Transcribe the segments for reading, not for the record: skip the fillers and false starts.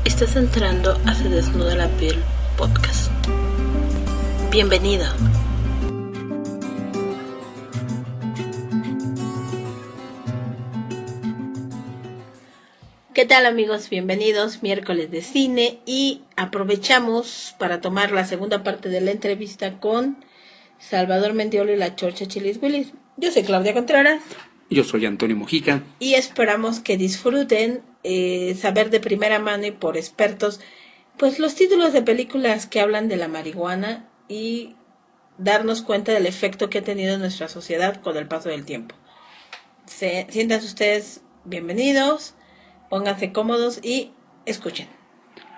Estás entrando a Se Desnuda la Piel Podcast. Bienvenido. ¿Qué tal, amigos? Bienvenidos, miércoles de cine, y aprovechamos para tomar la segunda parte de la entrevista con Salvador Mendiola y la Chorcha Chilis Willis. Yo soy Claudia Contreras. Yo soy Antonio Mojica. Y esperamos que disfruten saber de primera mano y por expertos pues los títulos de películas que hablan de la marihuana y darnos cuenta del efecto que ha tenido en nuestra sociedad con el paso del tiempo. Siéntanse ustedes bienvenidos, pónganse cómodos y escuchen.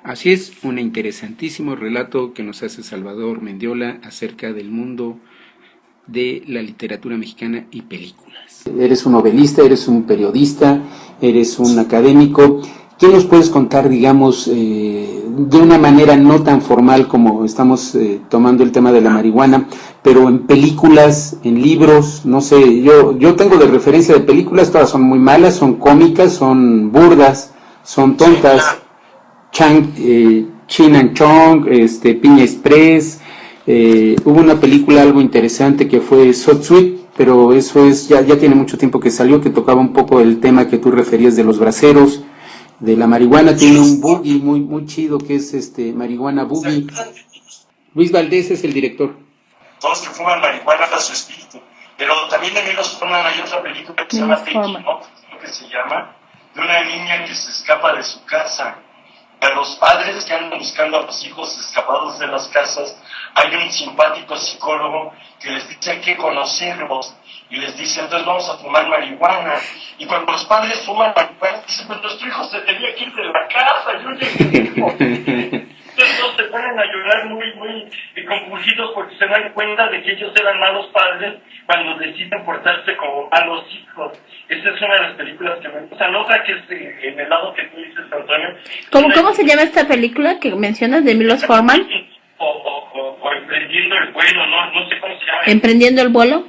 Así es, un interesantísimo relato que nos hace Salvador Mendiola acerca del mundo de la literatura mexicana y películas. Eres un novelista, eres un periodista, eres un académico. ¿Qué nos puedes contar, digamos, de una manera no tan formal como estamos tomando el tema de la marihuana, pero en películas, en libros, no sé, yo tengo de referencia de películas, todas son muy malas, son cómicas, son burdas, son tontas, Chin and Chong, Piña Express. Hubo una película algo interesante que fue So Sweet, pero eso es ya tiene mucho tiempo que salió, que tocaba un poco el tema que tú referías de los braceros, de la marihuana. Tiene un boogie muy chido que es marihuana boogie. Luis Valdés es el director. Todos que fuman marihuana a su espíritu, pero también de Milos Forman hay otra película que se llama Teki, ¿no? Que se llama de una niña que se escapa de su casa. A los padres que andan buscando a los hijos escapados de las casas, hay un simpático psicólogo que les dice hay que conocerlos, y les dice, entonces vamos a fumar marihuana. Y cuando los padres fuman marihuana, dicen, pues nuestro hijo se tenía que ir de la casa, yo llegué. Entonces todos se ponen a llorar muy compungidos porque se dan cuenta de que ellos eran malos padres cuando deciden portarse como malos hijos. Esa es una de las películas que me gustan. Otra que es en el lado que tú dices, Antonio. ¿Cómo se llama esta película que mencionas de Milos Forman? O Emprendiendo el Vuelo, no sé cómo se llama. ¿Emprendiendo el Vuelo?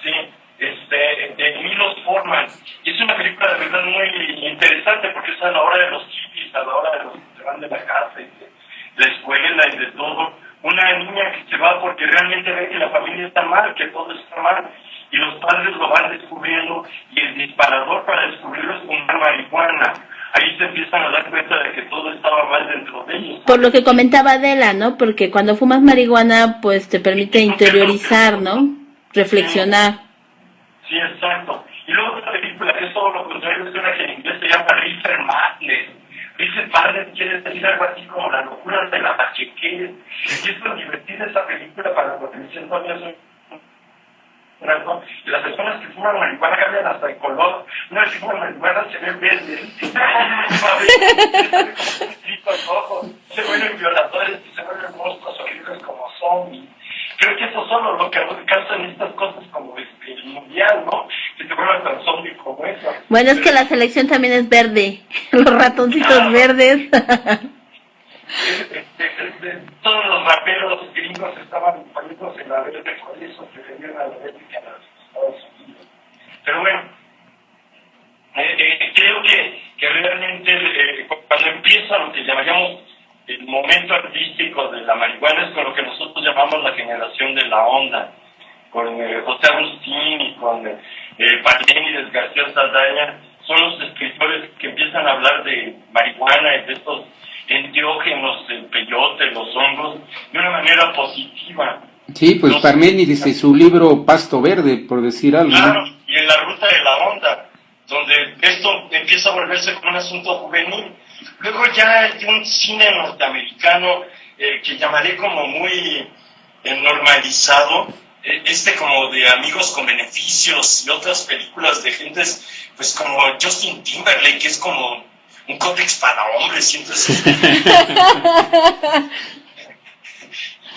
Sí, de Milos Forman. Y es una película de verdad muy interesante porque es a la hora de los hippies, a la hora de los que se van de la casa y de la escuela y de todo. Una niña que se va porque realmente ve que la familia está mal, que todo está mal, y los padres lo van descubriendo, y el disparador para descubrirlo es fumar marihuana. Ahí se empiezan a dar cuenta de que todo estaba mal dentro de ellos. Por lo que comentaba Adela, ¿no? Porque cuando fumas marihuana, pues te permite interiorizar, ¿no? Reflexionar. Sí, exacto. Y luego otra película que es todo lo contrario, es una que en inglés se llama Reefer Madness. Reefer Madness quiere decir algo así como la locura de la machequez. Y es lo divertido esa película para lo que me siento a mí. Y las personas que fuman marihuana cambian hasta el color. Una vez que fuman marihuana se ven verdes. Se vuelven violadores, se vuelven monstruos horribles como zombies. Creo que eso solo lo que causan estas cosas como el mundial, ¿no? Que se vuelvan tan zombies como eso. Bueno, es que la selección también es verde. Los ratoncitos verdes. Todos los raperos gringos estaban poniéndose en la verde, por eso preferían a la verde que a los Estados Unidos. Pero bueno, creo que realmente cuando empieza lo que llamaríamos el momento artístico de la marihuana es con lo que nosotros llamamos la generación de la onda, con José Agustín y con Parménides García Saldaña. Son los escritores que empiezan a hablar de marihuana y de estos enteógenos, el peyote, los hongos, de una manera positiva. Sí, pues Parménides y su libro Pasto Verde, por decir algo. Claro, y en la ruta de la onda, donde esto empieza a volverse como un asunto juvenil. Luego ya hay un cine norteamericano que llamaré como muy normalizado, como de amigos con beneficios y otras películas de gentes, pues como Justin Timberlake, que es como un códex para hombres, siempre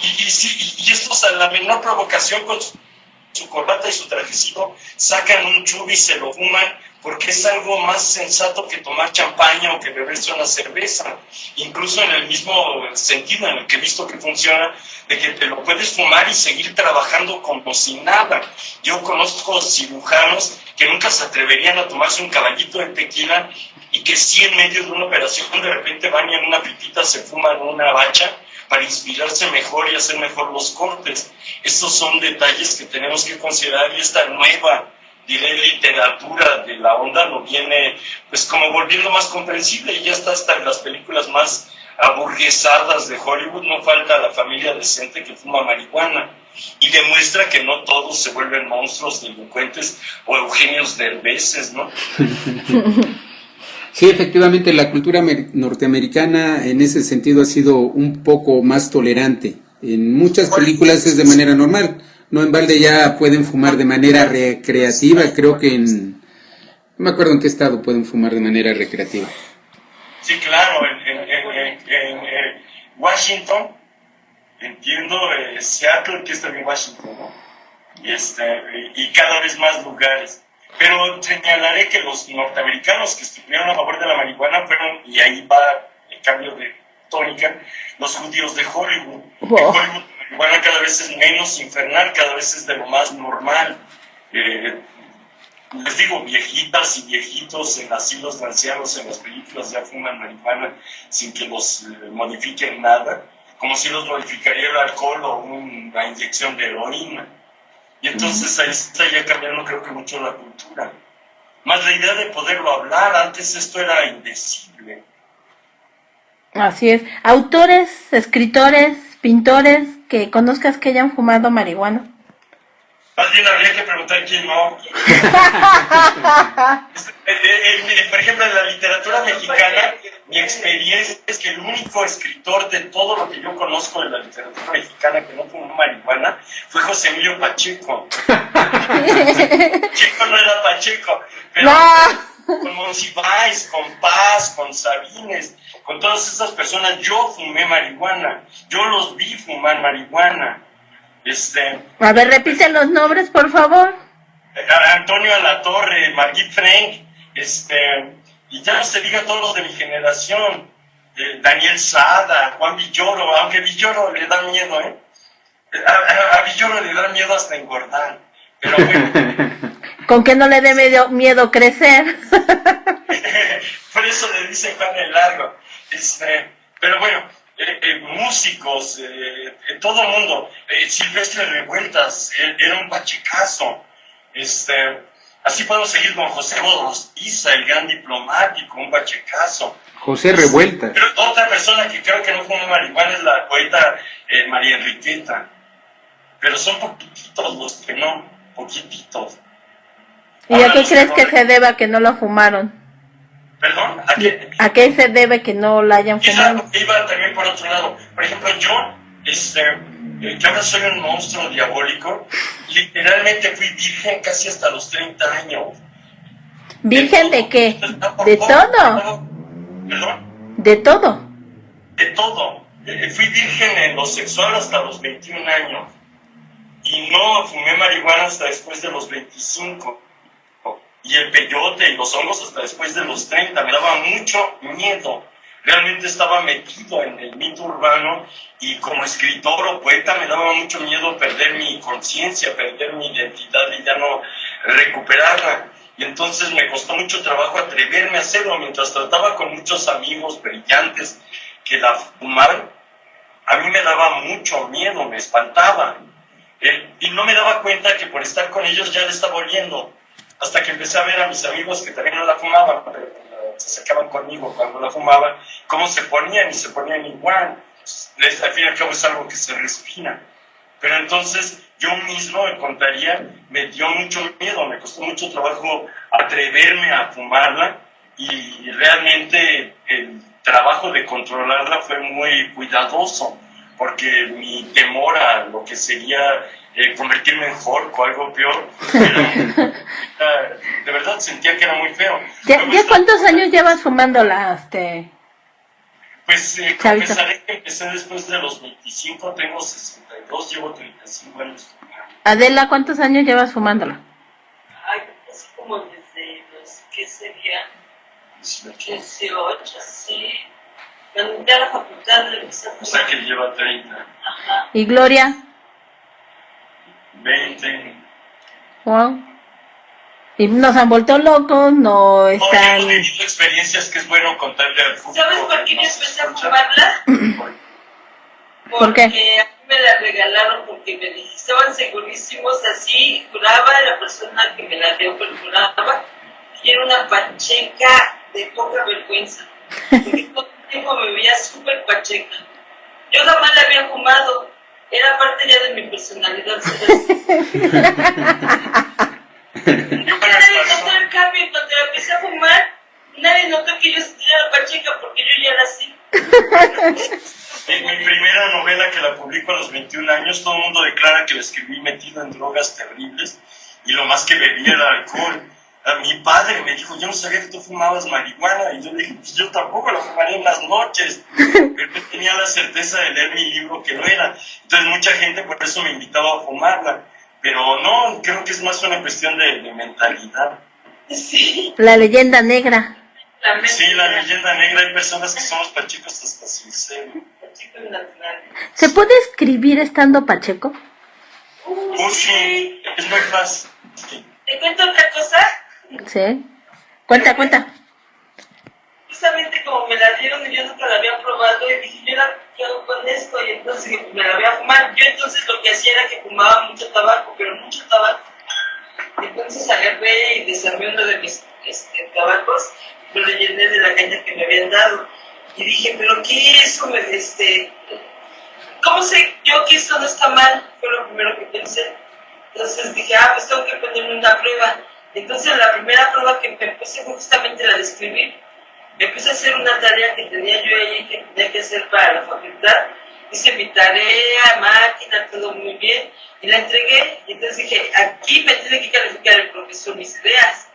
y estos a la menor provocación con su corbata y su trajecito sacan un chubi y se lo fuman porque es algo más sensato que tomar champaña o que beberse una cerveza, incluso en el mismo sentido en el que he visto que funciona, de que te lo puedes fumar y seguir trabajando como si nada. Yo conozco cirujanos que nunca se atreverían a tomarse un caballito de tequila y que sí en medio de una operación de repente van y en una pipita se fuman una bacha para inspirarse mejor y hacer mejor los cortes. Estos son detalles que tenemos que considerar, y esta nueva, diré, literatura de la onda lo viene pues como volviendo más comprensible, y ya está hasta en las películas más aburguesadas de Hollywood, no falta la familia decente que fuma marihuana, y demuestra que no todos se vuelven monstruos, delincuentes o Eugenios Derbeces, ¿no? Sí, efectivamente, la cultura norteamericana en ese sentido ha sido un poco más tolerante. En muchas películas es de manera normal. No en balde ya pueden fumar de manera recreativa, creo que no me acuerdo en qué estado pueden fumar de manera recreativa. Sí, claro, en Washington, entiendo, Seattle, que está en Washington, ¿no? Y cada vez más lugares. Pero señalaré que los norteamericanos que estuvieron a favor de la marihuana fueron, y ahí va el cambio de tónica, los judíos de Hollywood. Wow. En Hollywood la marihuana cada vez es menos infernal, cada vez es de lo más normal. Les digo, viejitas y viejitos en asilos de ancianos en las películas ya fuman marihuana sin que los modifiquen nada, como si los modificaría el alcohol o una inyección de heroína. Y entonces ahí está ya cambiando, creo que mucho la cultura. Más la idea de poderlo hablar, antes esto era indecible. Así es. Autores, escritores, pintores que conozcas que hayan fumado marihuana. Más bien habría que preguntar quién no. Por ejemplo, en la literatura mexicana, mi experiencia es que el único escritor de todo lo que yo conozco de la literatura mexicana que no fumó marihuana fue José Emilio Pacheco. Pacheco no era Pacheco, pero no. Con Monsiváis, con Paz, con Sabines, con todas esas personas, yo fumé marihuana. Yo los vi fumar marihuana. A ver, repite los nombres, por favor. Antonio Alatorre, Margit Frank, y ya no se diga todos los de mi generación, Daniel Sada, Juan Villoro, aunque Villoro le da miedo, a Villoro le da miedo hasta engordar, pero bueno. ¿Con qué no le dé miedo crecer? Por eso le dicen Juan el Largo, pero bueno. Músicos, todo el mundo, Silvestre Revueltas, era un pachecazo, así podemos seguir con José Gorostiza, el gran diplomático, un pachecazo. José Revueltas. Pero otra persona que creo que no fuma marihuana es la poeta María Enriqueta, pero son poquititos los que no, poquititos. ¿Y a qué crees que se deba que no lo fumaron? ¿Perdón? ¿A qué se debe que no la hayan fumado? Iba también por otro lado. Por ejemplo, yo, que ahora soy un monstruo diabólico, literalmente fui virgen casi hasta los 30 años. ¿Virgen de qué? ¿De todo? ¿Perdón? ¿De todo? De todo. Fui virgen en lo sexual hasta los 21 años. Y no fumé marihuana hasta después de los 25. Y el peyote y los hongos hasta después de los 30, me daba mucho miedo. Realmente estaba metido en el mito urbano, y como escritor o poeta me daba mucho miedo perder mi conciencia, perder mi identidad y ya no recuperarla. Y entonces me costó mucho trabajo atreverme a hacerlo, mientras trataba con muchos amigos brillantes que la fumaban. A mí me daba mucho miedo, me espantaba. Y no me daba cuenta que por estar con ellos ya le estaba oliendo. Hasta que empecé a ver a mis amigos que también no la fumaban, pero se acercaban conmigo cuando la fumaban, cómo se ponían, y se ponían igual. Al fin y al cabo es algo que se respira. Pero entonces yo mismo, me contaría, me dio mucho miedo, me costó mucho trabajo atreverme a fumarla, y realmente el trabajo de controlarla fue muy cuidadoso, porque mi temor a lo que sería convertirme en Hulk o algo peor, de verdad sentía que era muy feo. ¿Ya cuántos años llevas fumándola, Pues confesaré que empecé después de los 25, tengo 62, llevo 35 años fumando. Adela, ¿cuántos años llevas fumándola? Ay, así como desde los 18, sí. Cuando entré a la facultad le empecé a fumar. O sea que lleva 30. Ajá. ¿Y Gloria? 20. Wow. Y nos han vuelto locos, no están... He vivido experiencias que es bueno contarle al público. ¿Sabes por qué yo empecé a fumarla? ¿Por qué? Porque a mí me la regalaron porque me estaban segurísimos, así juraba la persona que me la dio, pero juraba que era una pacheca de poca vergüenza. Porque todo el tiempo me veía súper pacheca. Yo jamás la había fumado, era parte ya de mi personalidad. Nadie notó el cambio y cuando empecé a fumar, nadie notó que yo era pacheca porque yo ya era así. En mi primera novela que la publico a los 21 años, todo el mundo declara que la escribí metido en drogas terribles y lo más que bebía era alcohol. A mi padre me dijo, yo no sabía que tú fumabas marihuana, y yo le dije, pues yo tampoco la fumaría en las noches, pero yo tenía la certeza de leer mi libro que no era. Entonces mucha gente por eso me invitaba a fumarla, pero no, creo que es más una cuestión de mentalidad. Sí. La leyenda negra. Sí, la leyenda negra, hay personas que somos pachecos hasta sin ser. ¿Se puede escribir estando pacheco? Sí, es muy fácil. ¿Te cuento otra cosa? Sí. Cuenta. Justamente como me la dieron y yo nunca la había probado y dije, yo la quiero con esto y entonces me la voy a fumar. Yo entonces lo que hacía era que fumaba mucho tabaco, pero mucho tabaco. Entonces agarré y desarmé uno de mis tabacos, lo rellené de la caña que me habían dado. Y dije, ¿pero qué es eso? ¿Cómo sé yo que esto no está mal? Fue lo primero que pensé. Entonces dije, pues tengo que ponerme una prueba. Entonces la primera prueba que me puse fue justamente la de escribir. Me puse a hacer una tarea que tenía yo ahí, que tenía que hacer para la facultad. Hice mi tarea, máquina, todo muy bien, y la entregué. Y entonces dije, aquí me tiene que calificar el profesor mis ideas.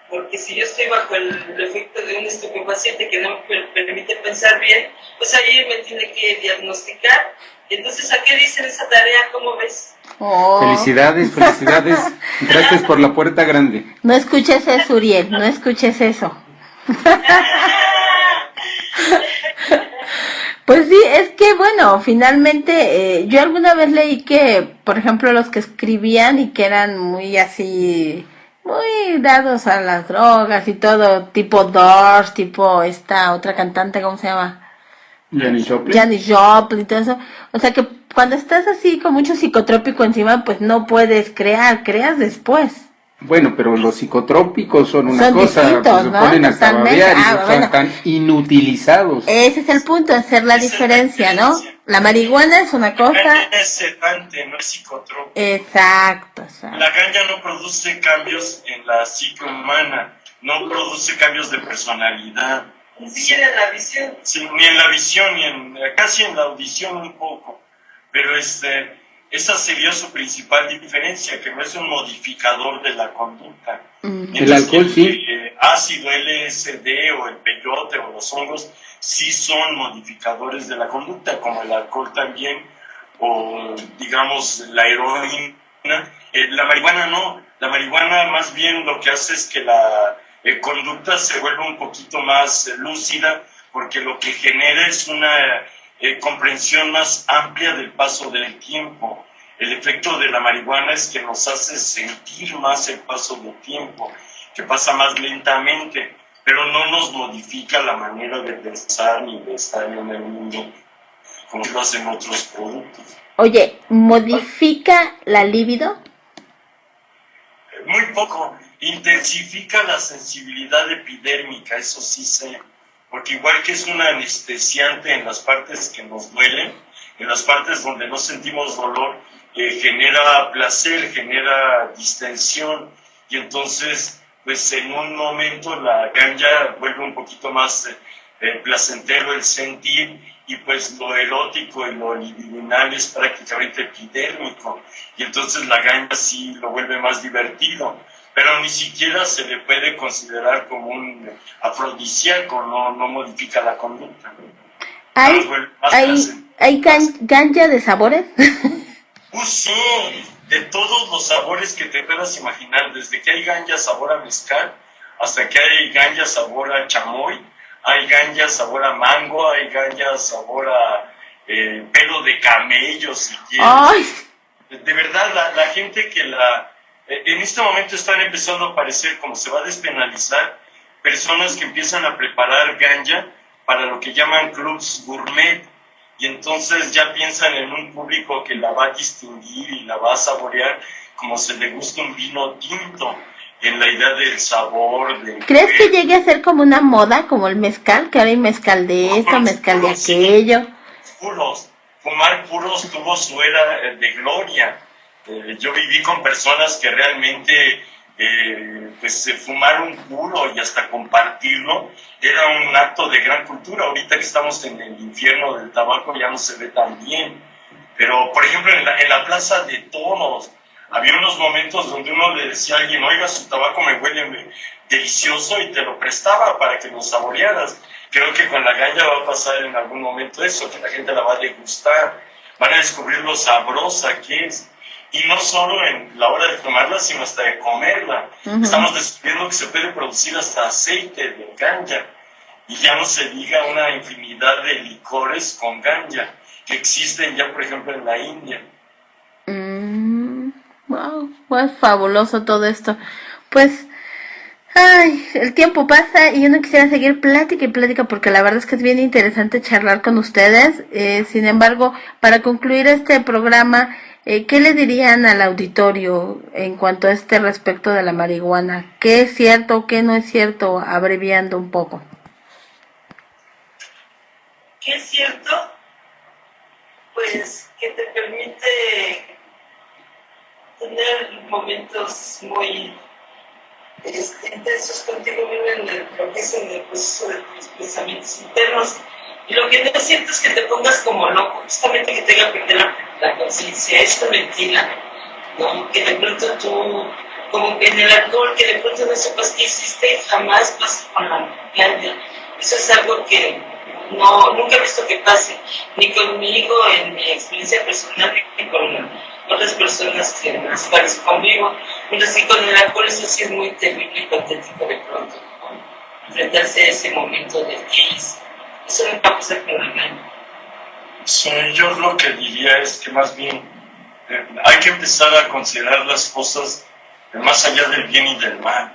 Porque si yo estoy bajo el efecto de un estupefaciente que no me permite pensar bien, pues ahí me tiene que diagnosticar. Y entonces, ¿a qué dicen esa tarea? ¿Cómo ves? Oh. Felicidades. Entraste por la puerta grande. No escuches eso, Uriel, no escuches eso. Pues sí, es que bueno, finalmente yo alguna vez leí que, por ejemplo, los que escribían y que eran muy así, muy dados a las drogas y todo, tipo Doors, tipo esta otra cantante, ¿cómo se llama? Janis Joplin. Janis Joplin y todo eso. O sea que cuando estás así con mucho psicotrópico encima, pues no puedes creas después. Bueno, pero los psicotrópicos son una Son cosa, distintos, se ¿no? ponen a Totalmente. babear y están inutilizados. Ese es el punto, hacer la diferencia, ¿no? La marihuana es una La cosa... ganja es sedante, no es psicotrópico. Exacto. La ganja no produce cambios en la psique humana, no produce cambios de personalidad. Ni siquiera en la visión. Sí, ni en la visión, casi en la audición un poco. Pero esa sería su principal diferencia, que no es un modificador de la conducta. El alcohol sí. El ácido LSD o el peyote o los hongos sí son modificadores de la conducta, como el alcohol también, o digamos la heroína. La marihuana no, la marihuana más bien lo que hace es que la conducta se vuelve un poquito más lúcida, porque lo que genera es una comprensión más amplia del paso del tiempo. El efecto de la marihuana es que nos hace sentir más el paso del tiempo, que pasa más lentamente, pero no nos modifica la manera de pensar ni de estar en el mundo como lo hacen otros productos. Oye, ¿modifica la libido? Muy poco. Intensifica la sensibilidad epidérmica, eso sí sé. Porque igual que es un anestesiante en las partes que nos duelen, en las partes donde no sentimos dolor, genera placer, genera distensión, y entonces, pues en un momento la ganja vuelve un poquito más placentero el sentir, y pues lo erótico y lo libidinal es prácticamente epidérmico, y entonces la ganja sí lo vuelve más divertido. Pero ni siquiera se le puede considerar como un afrodisíaco, no modifica la conducta. ¿Hay ganja de sabores? Sí, de todos los sabores que te puedas imaginar, desde que hay ganja sabor a mezcal hasta que hay ganja sabor a chamoy, hay ganja sabor a mango, hay ganja sabor a pelo de camello, si quieres. De verdad, la gente que en este momento están empezando a aparecer, como se va a despenalizar, personas que empiezan a preparar ganja para lo que llaman clubs gourmet, y entonces ya piensan en un público que la va a distinguir y la va a saborear como se le gusta un vino tinto, en la idea del sabor. ¿Crees que llegue a ser como una moda, como el mezcal, que ahora hay mezcal de esto, mezcal de aquello? Puros, fumar puros tuvo su era de gloria. Yo viví con personas que realmente fumar un puro y hasta compartirlo era un acto de gran cultura. Ahorita que estamos en el infierno del tabaco ya no se ve tan bien, pero por ejemplo en la Plaza de Toros había unos momentos donde uno le decía a alguien, oiga, su tabaco me huele delicioso, y te lo prestaba para que lo saborearas. Creo que con la ganja va a pasar en algún momento eso, que la gente la va a degustar, van a descubrir lo sabrosa que es. Y no solo en la hora de tomarla, sino hasta de comerla. Uh-huh. Estamos descubriendo que se puede producir hasta aceite de ganja. Y ya no se diga una infinidad de licores con ganja que existen ya, por ejemplo, en la India. Wow, es fabuloso todo esto. Pues, el tiempo pasa y yo no quisiera seguir plática y plática, porque la verdad es que es bien interesante charlar con ustedes. Sin embargo, para concluir este programa, ¿qué le dirían al auditorio en cuanto a este respecto de la marihuana? ¿Qué es cierto, qué no es cierto? Abreviando un poco. ¿Qué es cierto? Pues que te permite tener momentos muy intensos contigo mismo en lo que es en el proceso de tus pensamientos internos. Y lo que no es cierto es que te pongas como loco, justamente que tenga que perder la conciencia. Es una mentira, ¿no? Que de pronto tú, como que en el alcohol, que de pronto no sepas qué hiciste, jamás pasa con la ganja. Eso es algo que nunca he visto que pase, ni conmigo en mi experiencia personal, ni con otras personas que las cuales conmigo. Mientras que con el alcohol eso sí es muy terrible y patético de pronto, ¿no? Enfrentarse a ese momento del que es. Eso no va a pasar con la ganja. Sí, yo lo que diría es que más bien hay que empezar a considerar las cosas más allá del bien y del mal.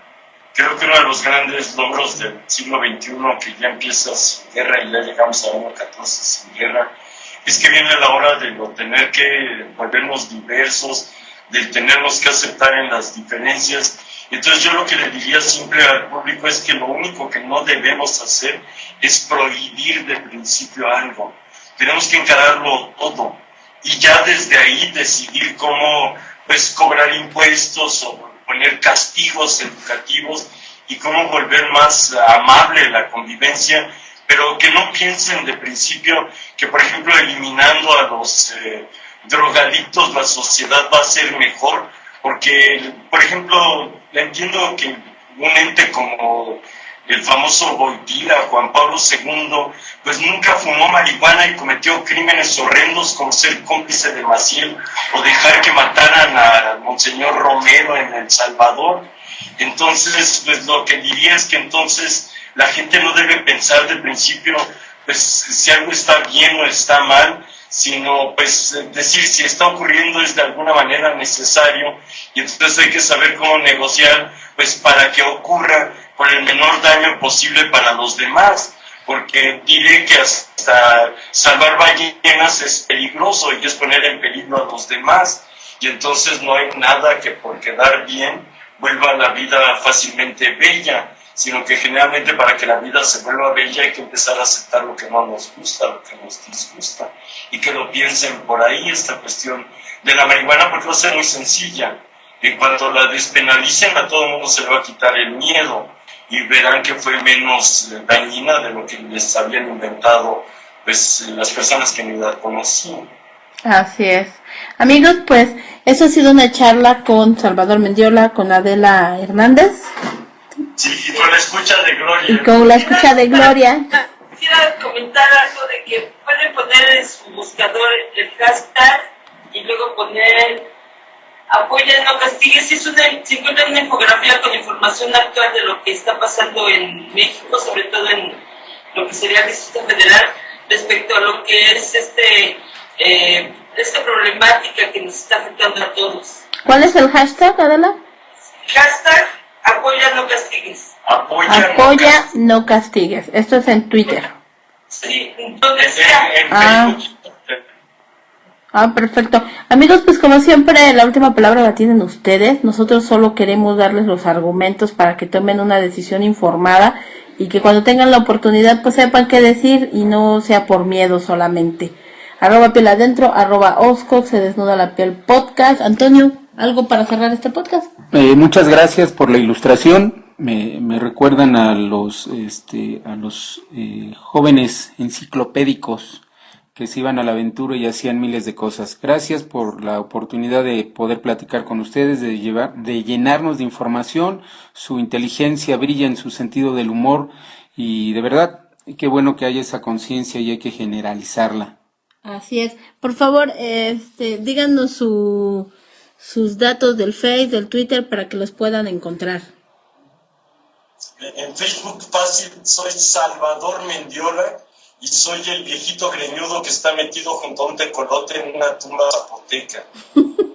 Creo que uno de los grandes logros del siglo XXI, que ya empieza sin guerra y ya llegamos a 1.14 sin guerra, es que viene la hora de tener que volvernos diversos, de tenernos que aceptar en las diferencias. Entonces yo lo que le diría siempre al público es que lo único que no debemos hacer es prohibir de principio algo. Tenemos que encararlo todo y ya desde ahí decidir cómo cobrar impuestos o poner castigos educativos y cómo volver más amable la convivencia, pero que no piensen de principio que, por ejemplo, eliminando a los drogadictos la sociedad va a ser mejor, porque, por ejemplo, entiendo que un ente como el famoso Wojtyła, Juan Pablo II, pues nunca fumó marihuana y cometió crímenes horrendos como ser cómplice de Maciel o dejar que mataran a Monseñor Romero en El Salvador. Entonces, pues lo que diría es que entonces la gente no debe pensar de principio pues si algo está bien o está mal, sino pues decir si está ocurriendo es de alguna manera necesario, y entonces hay que saber cómo negociar pues para que ocurra con el menor daño posible para los demás, porque diré que hasta salvar ballenas es peligroso y es poner en peligro a los demás, y entonces no hay nada que por quedar bien vuelva la vida fácilmente bella, sino que generalmente para que la vida se vuelva bella hay que empezar a aceptar lo que no nos gusta, lo que nos disgusta, y que lo piensen por ahí esta cuestión de la marihuana, porque va a ser muy sencilla. En cuanto la despenalicen, a todo el mundo se le va a quitar el miedo y verán que fue menos dañina de lo que les habían inventado pues las personas que ni la conocían. Así es. Amigos, pues eso ha sido una charla con Salvador Mendiola, con Adela Hernández. Sí, y con la escucha de Gloria. Y con la escucha de Gloria. Quisiera comentar algo de que pueden poner en su buscador el hashtag y luego poner Apoya, no castigues, se encuentra una infografía con información actual de lo que está pasando en México, sobre todo en lo que sería el Distrito Federal, respecto a lo que es esta problemática que nos está afectando a todos. ¿Cuál es el hashtag, Adela? Hashtag apoya no castigues. Apoya no castigues. Esto es en Twitter. Sí, donde sea. En Facebook. Perfecto. Amigos, pues como siempre, la última palabra la tienen ustedes. Nosotros solo queremos darles los argumentos para que tomen una decisión informada y que cuando tengan la oportunidad, pues sepan qué decir y no sea por miedo solamente. @piel adentro, @Osco, se desnuda la piel podcast. Antonio, ¿algo para cerrar este podcast? Muchas gracias por la ilustración. Me recuerdan a los jóvenes enciclopédicos que se iban a la aventura y hacían miles de cosas. Gracias por la oportunidad de poder platicar con ustedes, de llenarnos de información. Su inteligencia brilla en su sentido del humor y de verdad, qué bueno que haya esa conciencia y hay que generalizarla. Así es. Por favor, díganos sus datos del Face, del Twitter, para que los puedan encontrar. En Facebook fácil, soy Salvador Mendiola y soy el viejito greñudo que está metido junto a un tecolote en una tumba zapoteca.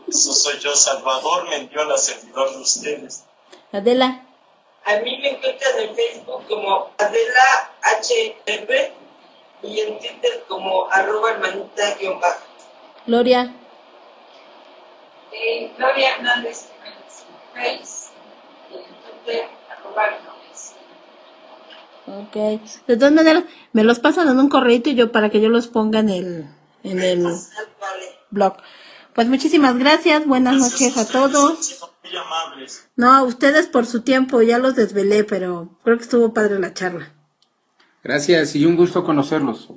Eso soy yo, Salvador Mendiola, servidor de ustedes. Adela. A mí me encuentran en Facebook como Adela HR y en Twitter como @hermanita_. Gloria. Gloria Hernández en Face y en Twitter @Hernández. Ok. De todas maneras, me los pasan en un correito y yo para que yo los ponga en el blog. Pues muchísimas gracias. Buenas noches a todos. Muy amables. No, a ustedes por su tiempo, ya los desvelé, pero creo que estuvo padre la charla. Gracias y un gusto conocerlos.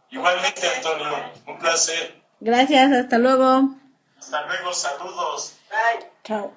Igualmente, Antonio, un placer. Gracias, hasta luego. Hasta luego, saludos. Bye. Chao.